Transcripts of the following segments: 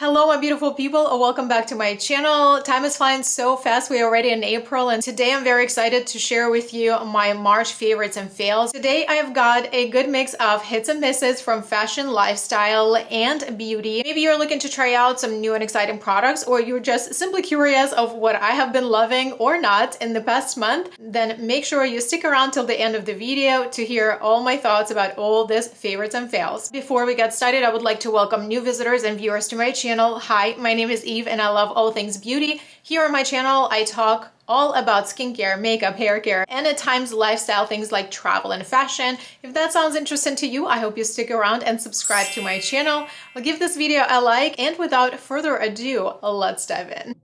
Hello, my beautiful people. Welcome back to my channel. Time is flying so fast. We're already in April, and today I'm very excited to share with you my March favorites and fails. Today I've got a good mix of hits and misses from fashion, lifestyle, and beauty. Maybe you're looking to try out some new and exciting products, or you're just simply curious of what I have been loving or not in the past month. Then make sure you stick around till the end of the video to hear all my thoughts about all these favorites and fails. Before we get started, I would like to welcome new visitors and viewers to my channel. Hi, my name is Eve and I love all things beauty. Here on my channel, I talk all about skincare, makeup, hair care, and at times lifestyle things like travel and fashion. If that sounds interesting to you, I hope you stick around and subscribe to my channel. I'll give this video a like, and without further ado, let's dive in.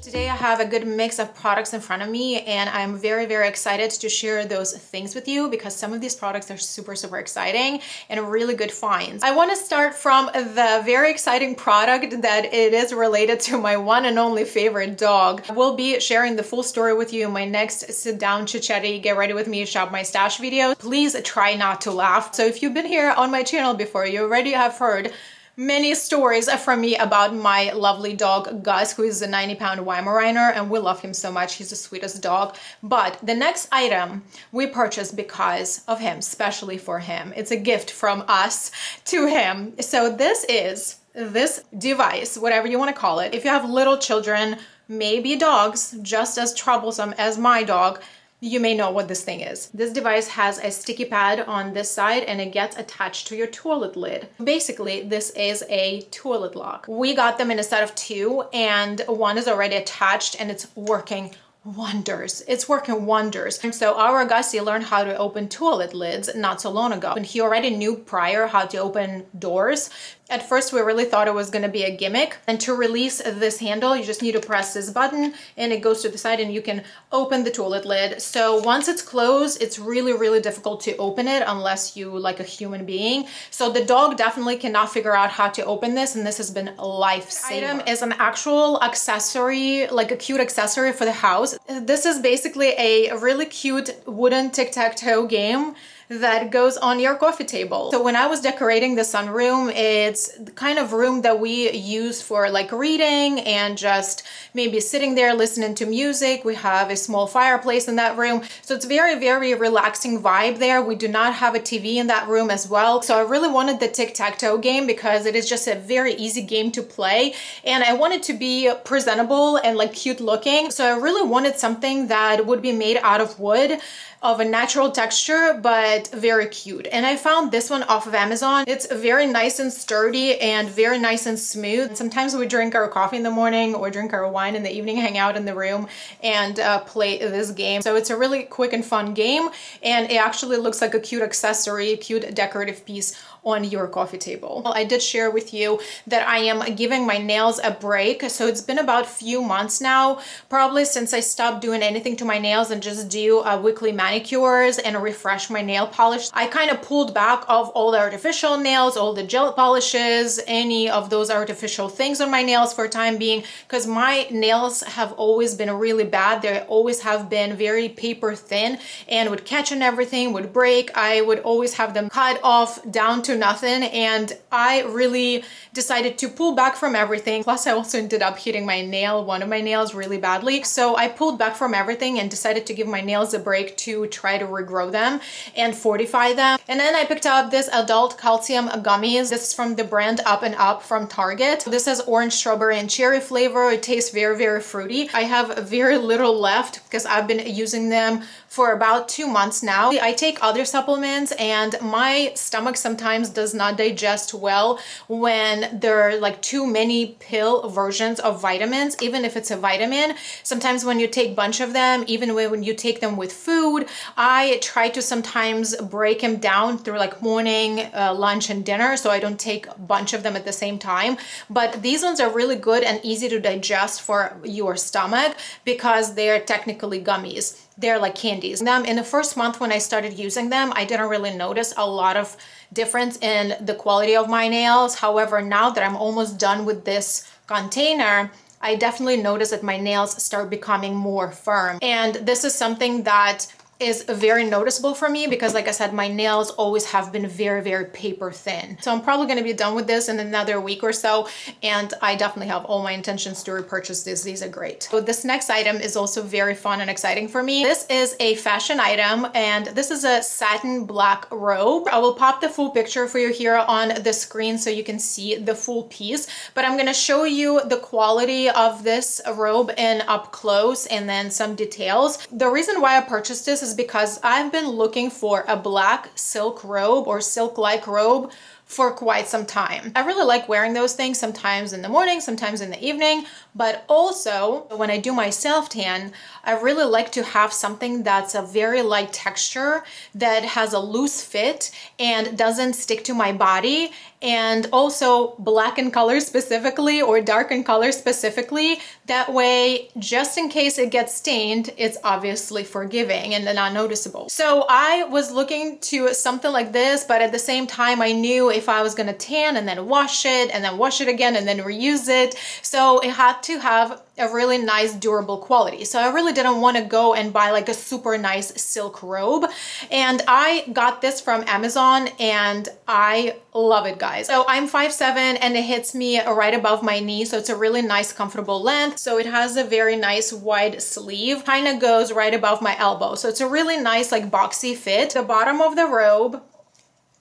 Today I have a good mix of products in front of me, and I'm very excited to share those things with you because some of these products are super exciting and really good finds. I want to start from the very exciting product that it is related to my one and only favorite dog. I will be sharing the full story with you in my next sit down chit-chatty get ready with me shop my stash video. Please try not to laugh. So if you've been here on my channel before, you already have heard many stories from me about my lovely dog Gus, who is a 90-pound Weimaraner, and we love him so much. He's the sweetest dog. But the next item we purchased because of him, especially for him. It's a gift from us to him. So this is this device, whatever you want to call it. If you have little children, maybe dogs just as troublesome as my dog, you may know what this thing is. This device has a sticky pad on this side and it gets attached to your toilet lid. Basically, this is a toilet lock. We got them in a set of two, and one is already attached and it's working wonders. It's working wonders. And so our Gussie learned how to open toilet lids not so long ago, and he already knew prior how to open doors. At first, we really thought it was going to be a gimmick. And to release this handle, you just need to press this button and it goes to the side and you can open the toilet lid. So once it's closed, it's really difficult to open it unless you like a human being. So the dog definitely cannot figure out how to open this, and this has been a lifesaver. Item is an actual accessory, like a cute accessory for the house. This is basically a really cute wooden tic-tac-toe game that goes on your coffee table. So when I was decorating the sunroom, it's the kind of room that we use for like reading and just maybe sitting there listening to music. We have a small fireplace in that room. So it's very relaxing vibe there. We do not have a TV in that room as well. So I really wanted the tic-tac-toe game because it is just a very easy game to play. And I wanted to be presentable and like cute looking. So I really wanted something that would be made out of wood, of a natural texture, but very cute. And I found this one off of Amazon. It's very nice and sturdy and very nice and smooth. Sometimes we drink our coffee in the morning or drink our wine in the evening, hang out in the room and play this game. So it's a really quick and fun game, and it actually looks like a cute accessory, cute decorative piece on your coffee table. I did share with you that I am giving my nails a break. So it's been about a few months now, probably since I stopped doing anything to my nails and just do weekly manicures and refresh my nail polish. I kind of pulled back of all the artificial nails, all the gel polishes, any of those artificial things on my nails for time being, because my nails have always been really bad. They always have been very paper thin and would catch on everything, would break. I would always have them cut off down to nothing, and I really decided to pull back from everything. Plus I also ended up hitting my nail, one of my nails, really badly. So I pulled back from everything and decided to give my nails a break to try to regrow them and fortify them. And then I picked up this adult calcium gummies. This is from the brand Up and Up from Target. This has orange, strawberry, and cherry flavor. It tastes very fruity. I have very little left because I've been using them for about 2 months now. I take other supplements and my stomach sometimes does not digest well when there are like too many pill versions of vitamins, even if it's a vitamin. Sometimes when you take a bunch of them, even when you take them with food, I try to sometimes break them down through like morning, lunch, and dinner, so I don't take a bunch of them at the same time. But these ones are really good and easy to digest for your stomach because they're technically gummies. They're like candies. In the first month when I started using them, I didn't really notice a lot of difference in the quality of my nails. However, now that I'm almost done with this container, I definitely notice that my nails start becoming more firm. And this is something that is very noticeable for me because, like I said, my nails always have been very, very paper thin. So I'm probably going to be done with this in another week or so, and I definitely have all my intentions to repurchase this. These are great. So this next item is also very fun and exciting for me. This is a fashion item, and this is a satin black robe. I will pop the full picture for you here on the screen so you can see the full piece, but I'm going to show you the quality of this robe in up close and then some details. The reason why I purchased this is because I've been looking for a black silk robe or silk-like robe for quite some time. I really like wearing those things, sometimes in the morning, sometimes in the evening, but also when I do my self-tan, I really like to have something that's a very light texture, that has a loose fit and doesn't stick to my body, and also black in color specifically or dark in color specifically. That way, just in case it gets stained, it's obviously forgiving and not noticeable. So I was looking to something like this, but at the same time, I knew if I was gonna tan and then wash it and then wash it again and then reuse it, so it had to have a really nice durable quality. So I really didn't want to go and buy like a super nice silk robe, and I got this from Amazon and I love it, guys. So I'm 5'7" and it hits me right above my knee, so it's a really nice comfortable length. So it has a very nice wide sleeve, kind of goes right above my elbow, so it's a really nice like boxy fit. The bottom of the robe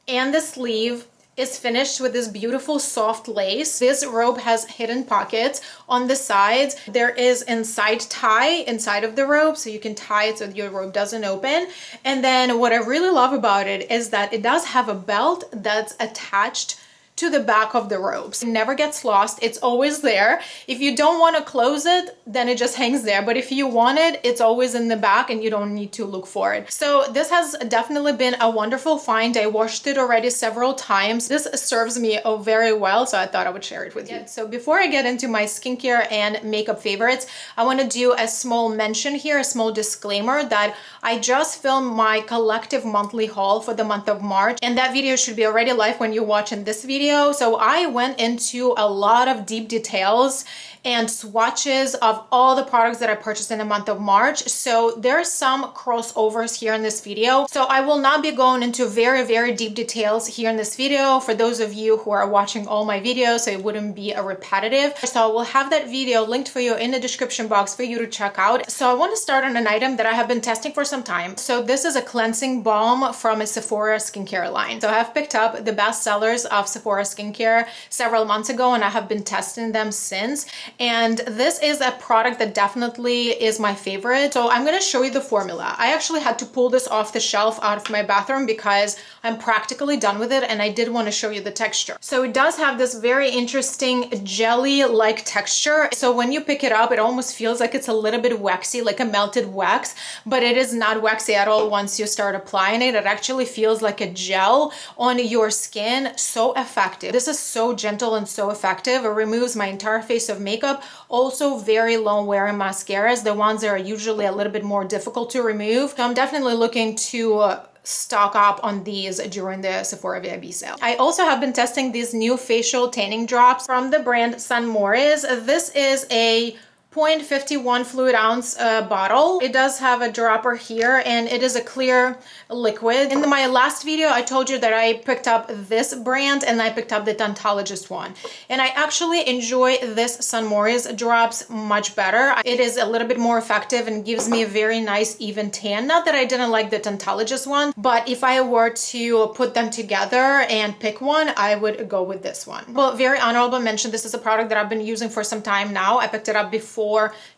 and the sleeve is finished with this beautiful soft lace. This robe has hidden pockets on the sides. There is inside tie inside of the robe, so you can tie it so your robe doesn't open. And then what I really love about it is that it does have a belt that's attached to the back of the robes. It never gets lost. It's always there. If you don't want to close it, then it just hangs there. But if you want it, it's always in the back and you don't need to look for it. So this has definitely been a wonderful find. I washed it already several times. This serves me very well, so I thought I would share it with you. So before I get into my skincare and makeup favorites, I want to do a small mention here, a small disclaimer that I just filmed my collective monthly haul for the month of March, and that video should be already live when you're watching this video. So I went into a lot of deep details and swatches of all the products that I purchased in the month of March. So there's some crossovers here in this video. So I will not be going into very, very deep details here in this video for those of you who are watching all my videos, so it wouldn't be a repetitive. So I will have that video linked for you in the description box for you to check out. So I want to start on an item that I have been testing for some time. So this is a cleansing balm from a Sephora skincare line. So I have picked up the best sellers of Sephora skincare several months ago, and I have been testing them since. And this is a product that definitely is my favorite. So I'm going to show you the formula. I actually had to pull this off the shelf out of my bathroom because I'm practically done with it, and I did want to show you the texture. So it does have this very interesting jelly-like texture. So when you pick it up, it almost feels like it's a little bit waxy, like a melted wax, but it is not waxy at all once you start applying it. It actually feels like a gel on your skin. So effective. This is so gentle and so effective. It removes my entire face of makeup. Also very long wearing mascaras, the ones that are usually a little bit more difficult to remove. So I'm definitely looking to stock up on these during the Sephora VIB sale. I also have been testing these new facial tanning drops from the brand St. Moritz. This is a 0.51 fluid ounce bottle. It does have a dropper here, and it is a clear liquid. In my last video, I told you that I picked up this brand and I picked up the Dentologist one. And I actually enjoy this St. Moritz drops much better. It is a little bit more effective and gives me a very nice even tan. Not that I didn't like the Dentologist one, but if I were to put them together and pick one, I would go with this one. Well, very honorable mention, this is a product that I've been using for some time now. I picked it up before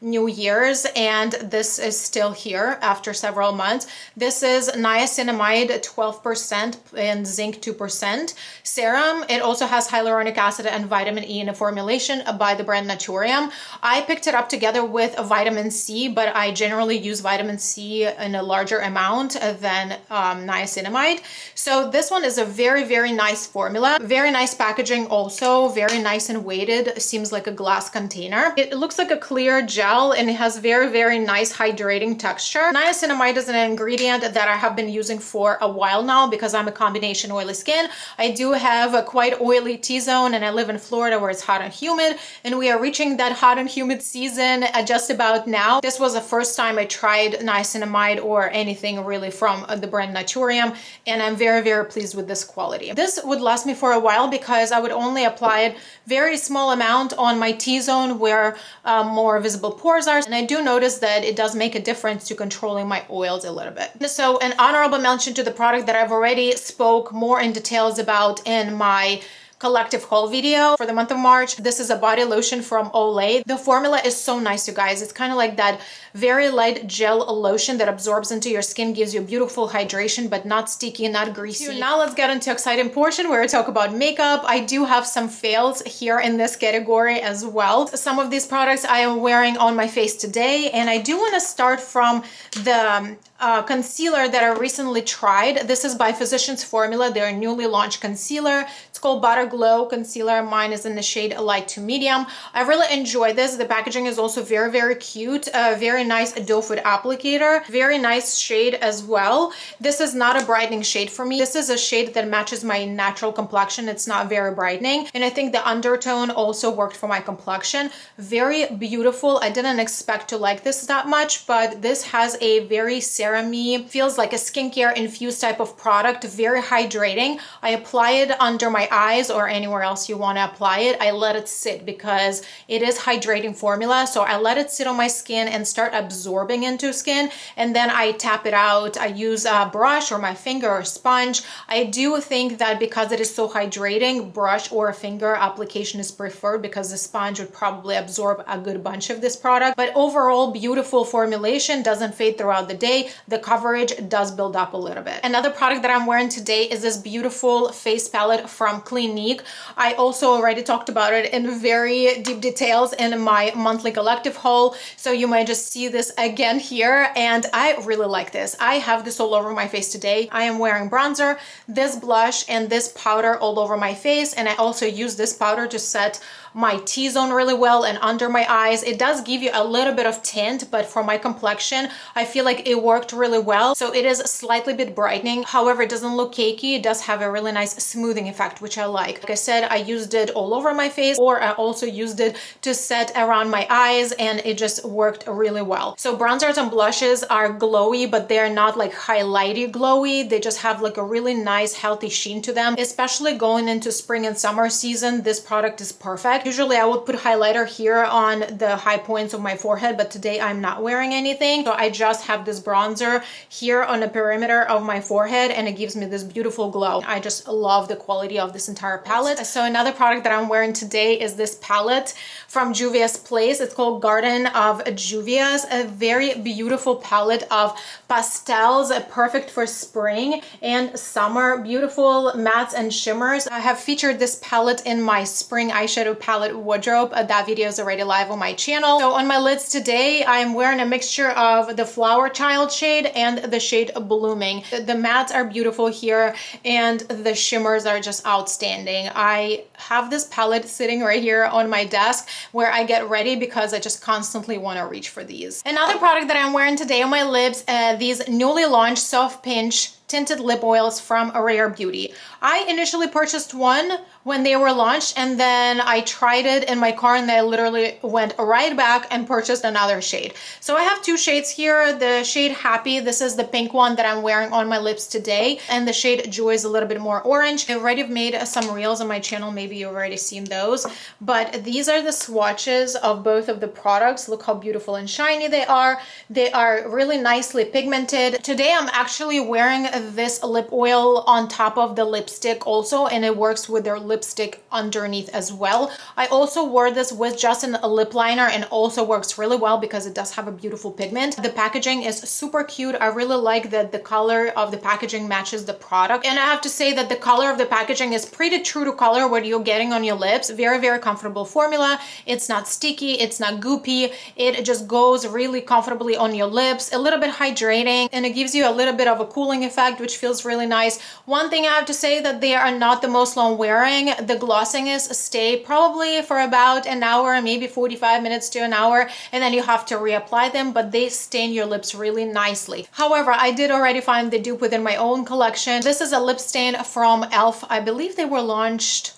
New Year's, and this is still here after several months. This is niacinamide 12% and zinc 2% serum. It also has hyaluronic acid and vitamin E in a formulation by the brand Naturium. I picked it up together with a vitamin C, but I generally use vitamin C in a larger amount than niacinamide. So this one is a very, very nice formula. Very nice packaging also, very nice and weighted. It seems like a glass container. It looks like a clear gel and it has very nice hydrating texture. Niacinamide is an ingredient that I have been using for a while now because I'm a combination oily skin. I do have a quite oily T-zone and I live in Florida where it's hot and humid, and we are reaching that hot and humid season just about now. This was the first time I tried niacinamide or anything really from the brand Naturium, and I'm very pleased with this quality. This would last me for a while because I would only apply it very small amount on my T-zone where more visible pores are, and I do notice that it does make a difference to controlling my oils a little bit. So an honorable mention to the product that I've already spoke more in details about in my collective haul video for the month of March. This is a body lotion from Olay. The formula is so nice, you guys. It's kind of like that very light gel lotion that absorbs into your skin, gives you beautiful hydration, but not sticky, not greasy. So now let's get into exciting portion where I talk about makeup. I do have some fails here in this category as well. Some of these products I am wearing on my face today, and I do want to start from the concealer that I recently tried. This is by Physicians Formula, their newly launched concealer. It's called Butter Glow Concealer. Mine is in the shade light to medium. I really enjoy this. The packaging is also very cute. Very nice doe foot applicator. Very nice shade as well. This is not a brightening shade for me. This is a shade that matches my natural complexion. It's not very brightening, and I think the undertone also worked for my complexion. Very beautiful. I didn't expect to like this that much, but this has a very serum-y, feels like a skincare infused type of product. Very hydrating. I apply it under my eyes or anywhere else you want to apply it. I let it sit because it is hydrating formula, so I let it sit on my skin and start absorbing into skin, and then I tap it out. I use a brush or my finger or sponge. I do think that because it is so hydrating, brush or finger application is preferred because the sponge would probably absorb a good bunch of this product. But overall, beautiful formulation, doesn't fade throughout the day. The coverage does build up a little bit. Another product that I'm wearing today is this beautiful face palette from Clinique. I also already talked about it in very deep details in my monthly collective haul, so you might just see this again here, and I really like this. I have this all over my face today. I am wearing bronzer, this blush, and this powder all over my face, and I also use this powder to set my T-zone really well and under my eyes. It does give you a little bit of tint, but for my complexion, I feel like it worked really well. So it is slightly bit brightening. However, it doesn't look cakey. It does have a really nice smoothing effect, which I like. Like I said, I used it all over my face, or I also used it to set around my eyes, and it just worked really well. So bronzers and blushes are glowy, but they're not like highlighty glowy. They just have like a really nice healthy sheen to them. Especially going into spring and summer season, this product is perfect. Usually I would put highlighter here on the high points of my forehead, but today I'm not wearing anything. So I just have this bronzer here on the perimeter of my forehead, and it gives me this beautiful glow. I just love the quality of this entire palette. So another product that I'm wearing today is this palette from Juvia's Place. It's called Garden of Juvia's, a very beautiful palette of pastels, perfect for spring and summer. Beautiful mattes and shimmers. I have featured this palette in my spring eyeshadow palette wardrobe. That video is already live on my channel. So on my lids today, I'm wearing a mixture of the Flower Child shade and the shade Blooming. The mattes are beautiful here, and the shimmers are just outstanding. I have this palette sitting right here on my desk where I get ready because I just constantly want to reach for these. Another product that I'm wearing today on my lips, these newly launched Soft Pinch tinted lip oils from Rare Beauty. I initially purchased one when they were launched, and then I tried it in my car, and I literally went right back and purchased another shade. So I have two shades here. The shade Happy, this is the pink one that I'm wearing on my lips today, and the shade Joy is a little bit more orange. I already made some reels on my channel, maybe you've already seen those, but these are the swatches of both of the products. Look how beautiful and shiny they are. They are really nicely pigmented. Today I'm actually wearing this lip oil on top of the lipstick also, and it works with their lipstick underneath as well. I also wore this with just a lip liner, and also works really well because it does have a beautiful pigment. The packaging is super cute. I really like that the color of the packaging matches the product, and I have to say that the color of the packaging is pretty true to color what you're getting on your lips. Very comfortable formula. It's not sticky, it's not goopy. It just goes really comfortably on your lips, a little bit hydrating, and it gives you a little bit of a cooling effect effect, which feels really nice. One thing I have to say that they are not the most long wearing. The glossiness stay probably for about an hour, maybe 45 minutes to an hour, and then you have to reapply them, but they stain your lips really nicely. However, I did already find the dupe within my own collection. This is a lip stain from e.l.f. I believe they were launched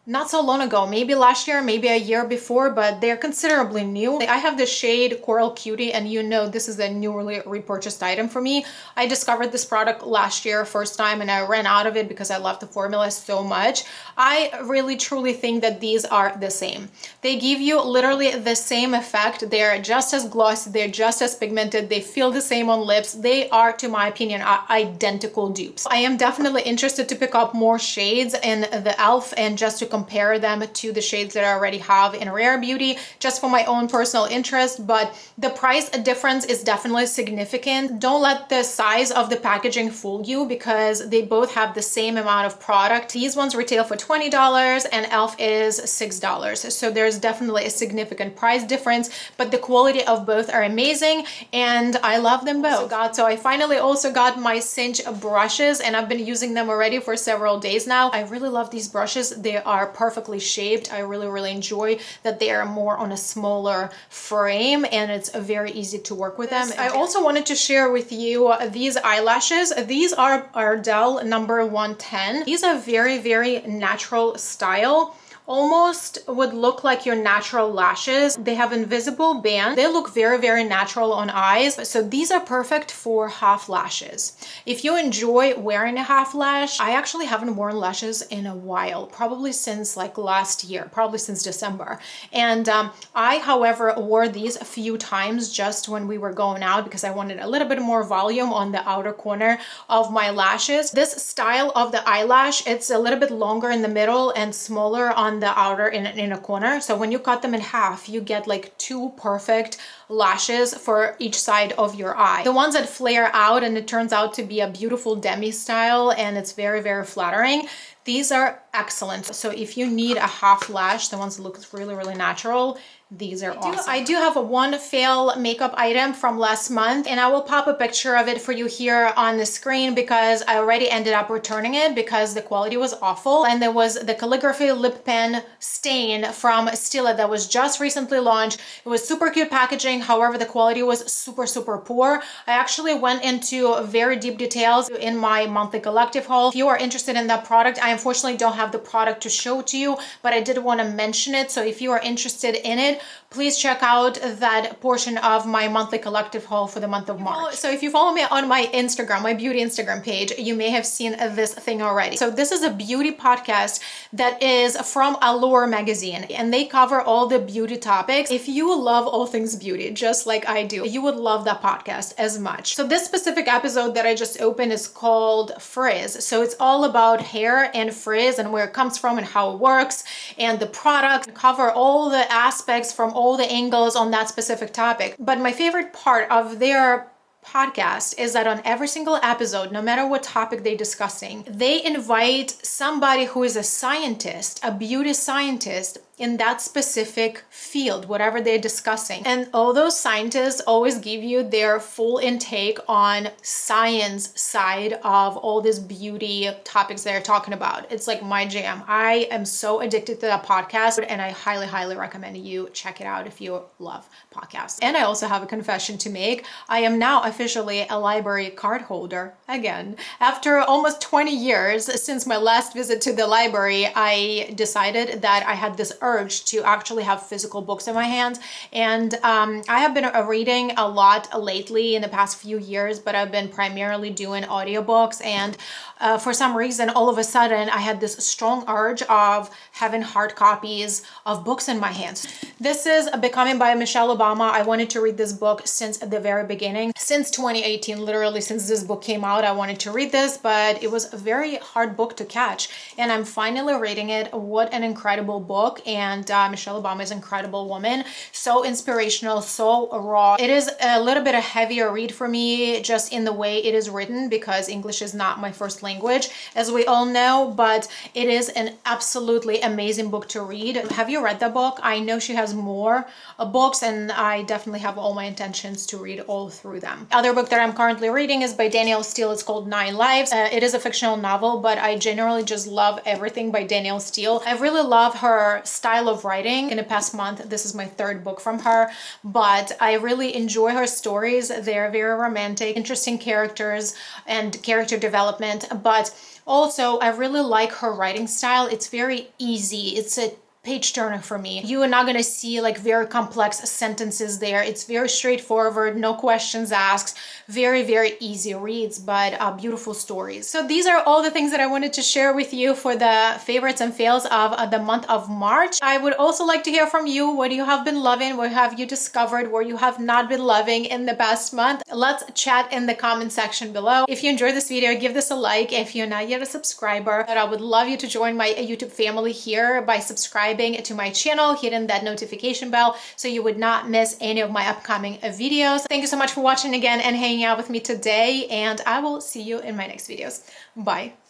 not so long ago, maybe last year, maybe a year before, but they're considerably new. I have the shade Coral Cutie, and you know this is a newly repurchased item for me. I discovered this product last year first time, and I ran out of it because I love the formula so much. I really truly think that these are the same. They give you literally the same effect. They're just as glossy, they're just as pigmented, they feel the same on lips. They are, to my opinion, identical dupes. I am definitely interested to pick up more shades in the e.l.f. and just to compare them to the shades that I already have in Rare Beauty, just for my own personal interest, but the price difference is definitely significant. Don't let the size of the packaging fool you, because they both have the same amount of product. These ones retail for $20 and e.l.f. is $6. So there's definitely a significant price difference, but the quality of both are amazing and I love them both. So I finally also got my Cinch brushes, and I've been using them already for several days now. I really love these brushes. They are perfectly shaped. I really enjoy that they are more on a smaller frame, and it's very easy to work with them. I also wanted to share with you these eyelashes. These are Ardell number 110. These are very natural style. Almost would look like your natural lashes. They have invisible band. They look very natural on eyes. So these are perfect for half lashes. If you enjoy wearing a half lash, I actually haven't worn lashes in a while, probably since like last year, probably since December. And I, however, wore these a few times just when we were going out because I wanted a little bit more volume on the outer corner of my lashes. This style of the eyelash, it's a little bit longer in the middle and smaller on the outer in a corner. So when you cut them in half, you get like two perfect lashes for each side of your eye. The ones that flare out and it turns out to be a beautiful demi style and it's very flattering. These are excellent. So if you need a half lash, the ones that look really natural, these are awesome. I do have one fail makeup item from last month, and I will pop a picture of it for you here on the screen because I already ended up returning it because the quality was awful. And there was the calligraphy lip pen stain from Stila that was just recently launched. It was super cute packaging. However, the quality was super poor. I actually went into very deep details in my monthly collective haul. If you are interested in that product, I unfortunately don't have the product to show to you, but I did want to mention it. So if you are interested in it, please check out that portion of my monthly collective haul for the month of March. So if you follow me on my Instagram, my beauty Instagram page, you may have seen this thing already. So this is a beauty podcast that is from Allure magazine, and they cover all the beauty topics. If you love all things beauty, just like I do, you would love that podcast as much. So this specific episode that I just opened is called Frizz. So it's all about hair and frizz and where it comes from and how it works and the products, cover all the aspects from all the angles on that specific topic. But my favorite part of their podcast is that on every single episode, no matter what topic they're discussing, they invite somebody who is a scientist, a beauty scientist in that specific field, whatever they're discussing. And all those scientists always give you their full intake on science side of all these beauty topics they're talking about. It's like my jam. I am so addicted to that podcast, and I highly recommend you check it out if you love podcasts. And I also have a confession to make. I am now officially a library card holder again. After almost 20 years since my last visit to the library, I decided that I had this urge to actually have physical books in my hands. And I have been reading a lot lately in the past few years, but I've been primarily doing audiobooks. And for some reason, all of a sudden, I had this strong urge of having hard copies of books in my hands. This is Becoming by Michelle Obama. I wanted to read this book since the very beginning. Since 2018, literally since this book came out, I wanted to read this, but it was a very hard book to catch. And I'm finally reading it. What an incredible book. and Michelle Obama is an incredible woman. So inspirational, so raw. It is a little bit a heavier read for me, just in the way it is written, because English is not my first language, as we all know, but it is an absolutely amazing book to read. Have you read the book? I know she has more books, and I definitely have all my intentions to read all through them. Other book that I'm currently reading is by Danielle Steel. It's called 9 Lives. It is a fictional novel, but I generally just love everything by Danielle Steel. I really love her style of writing. In the past month, this is my third book from her, but I really enjoy her stories. They're very romantic, interesting characters and character development, but also I really like her writing style. It's very easy. It's a page turner for me. You are not going to see like very complex sentences there. It's very straightforward, no questions asked, very, very easy reads, but beautiful stories. So these are all the things that I wanted to share with you for the favorites and fails of the month of March. I would also like to hear from you. What you have been loving? What have you discovered? What you have not been loving in the past month? Let's chat in the comment section below. If you enjoyed this video, give this a like. If you're not yet a subscriber, I would love you to join my YouTube family here by subscribing to my channel, hitting that notification bell so you would not miss any of my upcoming videos. Thank you so much for watching again and hanging out with me today, and I will see you in my next videos. Bye.